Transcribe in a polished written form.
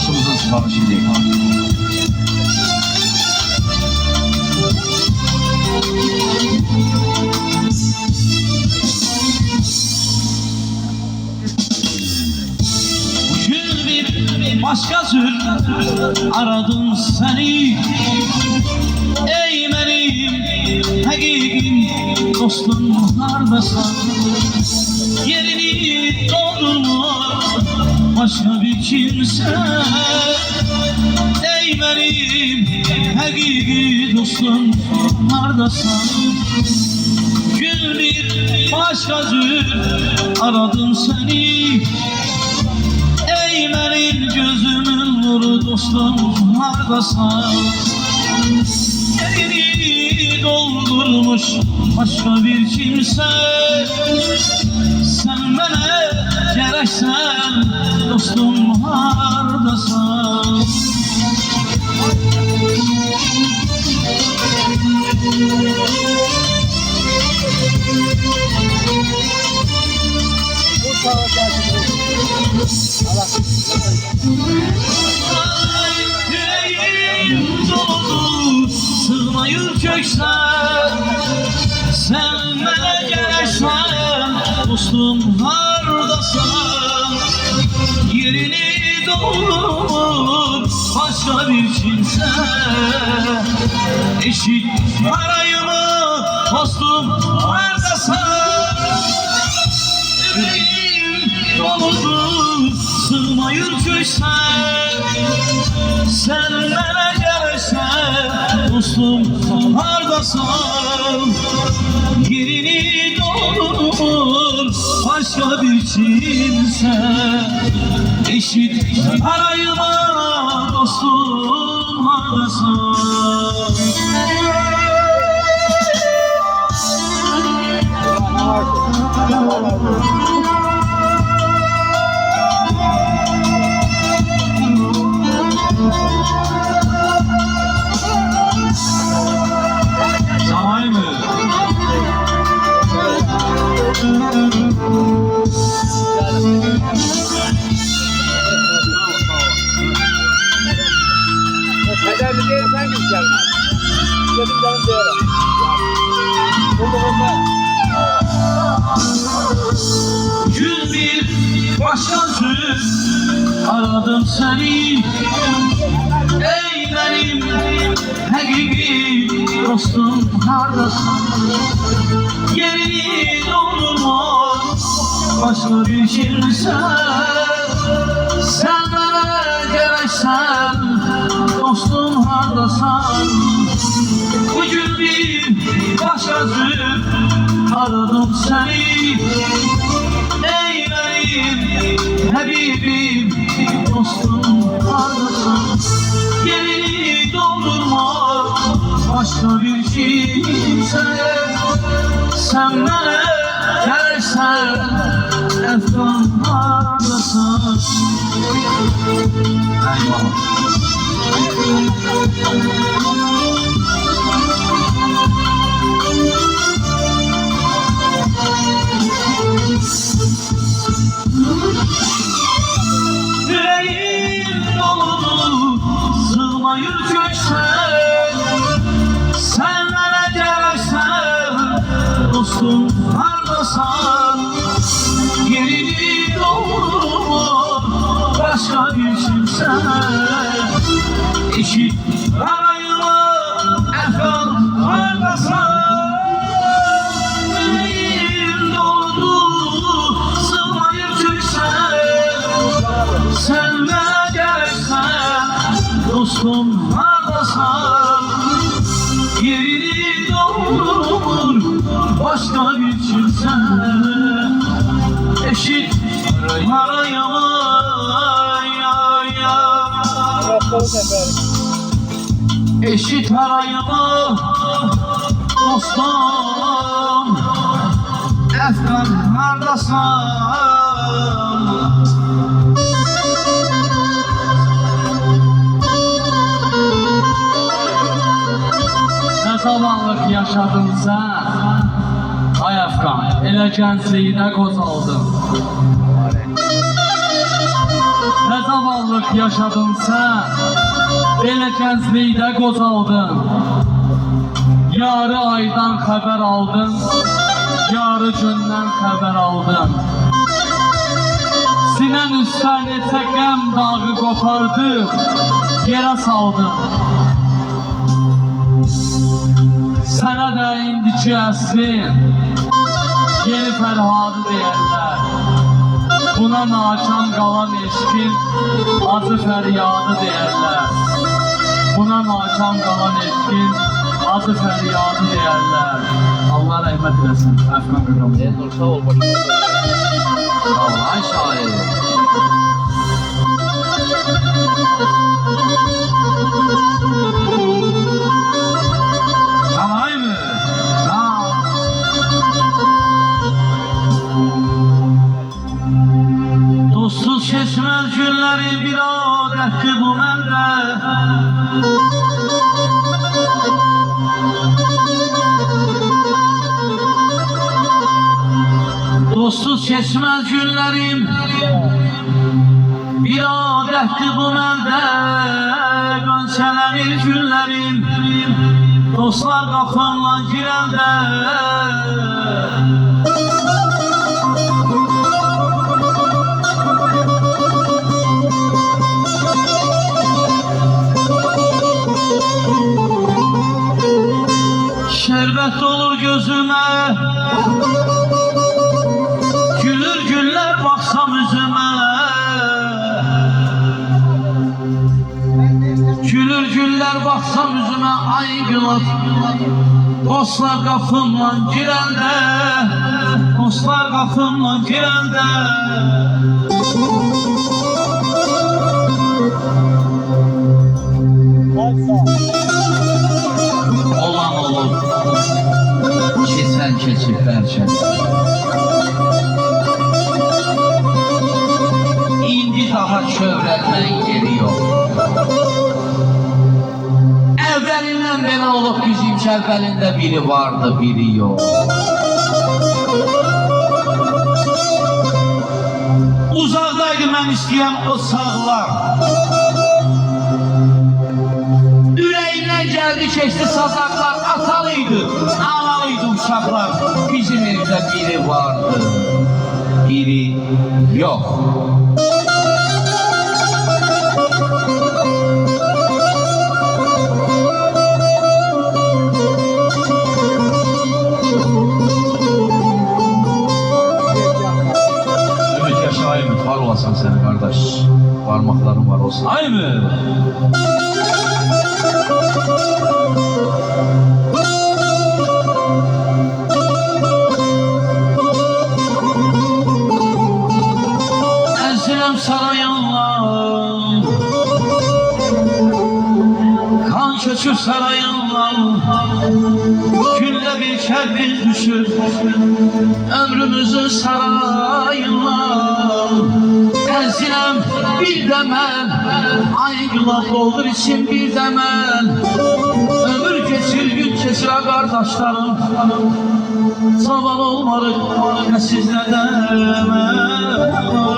dostumuzun siparişiydi. Bugün bir başka tür aradım seni, ey benim hakikim dostum neredesin? Yerini doldurma başka bir kimse, ey benim hakiki dostum neredesin? Gün bir başka tür aradım seni, ey benim gözümün nuru dostum neredesin? Yerini doldurmuş başka bir kimse, sen bana gereksen dostum neredesin? Yüreğim dolu sığmayır kökse, sen bana gereksen dostum neredesin? Yerini doldurur başka bir kimse, eşit arayımı dostum neredesin? Yüreğim doludur sığmayır kökse, sen bana gereksen dostum neredesin? Yerini doldurur başka bir kimse, eşit arayıma dostum neredesin? Sahi mi? Kederli değilsen git gelme. Dedim canım diyorum. Gün bir başka tür aradım seni, ey benim hakiki dostum neredesin? Yerini doldurma başka bir kimse, sen bana gereksen dostum neredesin? Bugün bir başka tür aradım seni, ey benim habibim dostum neredesin? Yerini doldurma başka bir kimse, sen bana gereksen efkan neredesin? Yüreğim doludur sığmayır kökse, sen bana gereksen dostum neredesin? Yerini doldurur başka bir kimse, eşit arayıma efkan neredesin? Yüreğim doludur sığmayır kökse, sen bana gereksen dostum neredesin? Yerini doldurur başka bir kimse, eşit arayama eşit arayama dostum efkan neredesin? Ne zamanlık yaşadın sen? Ay Afgan, ele gençliğine kozaldın. Ne zaman zavallıq yaşadın sən, belə gənclikdə qocaldın. Yarı aydan xəbər aldın, yarı gündən xəbər aldın. Sinən üstə neçə qəm dağı qopardıq, yerə saldın. Sənə də indiki əsrin yeni Fərhadı deyərlər. Buna nakan qalan eşkin acı fəryadı deyərlər. Buna nakan qalan eşkin acı fəryadı deyərlər. Allah rəhmət eləsin. Əfqan qıqamız. Dur sağ ol başına. Sağ ol, ay şair. Çalay mı? Sağ ol. Dostsuz keçməz günlərin bir adətdir bu məndə. Dostsuz keçməz günlərim bir adətdir bu məndə. Qönçələnir günlərim dostlar qapımla girəndə. Şerbet olur gözüme, gülür güller baksam yüzüme. Gülür güller baksam yüzüme, ay gülür. Dostlar kapımla girende, dostlar kapımla girende. Olan olur, keçən keçib bəlkə. İndi daha kövrəlmək yeri yox. Əvvəlindən belə olub bizim şərfəlində biri vardı, biri yox. Uzaqdaydı mən istəyəm o sağlar. Ürəyimdən gəldi keçdi sazaqlar, atalıydı, analıydı uşaqlar. Bizim evdə biri vardı, biri yox. Ümit yaşayayım, var olasın səni qardaş. Parmaqların var olsun. Ay mı? Əziləm sarayınla, kan köçür sarayınla, günde bir kərbiz düşür ömrümüzün sarayınla. Əziləm bir də mən, ay gülab doldur için bir də mən. Ömür keçir, gün keçir qardaşlarım, zaval olmarıq, nə siz nə də mən.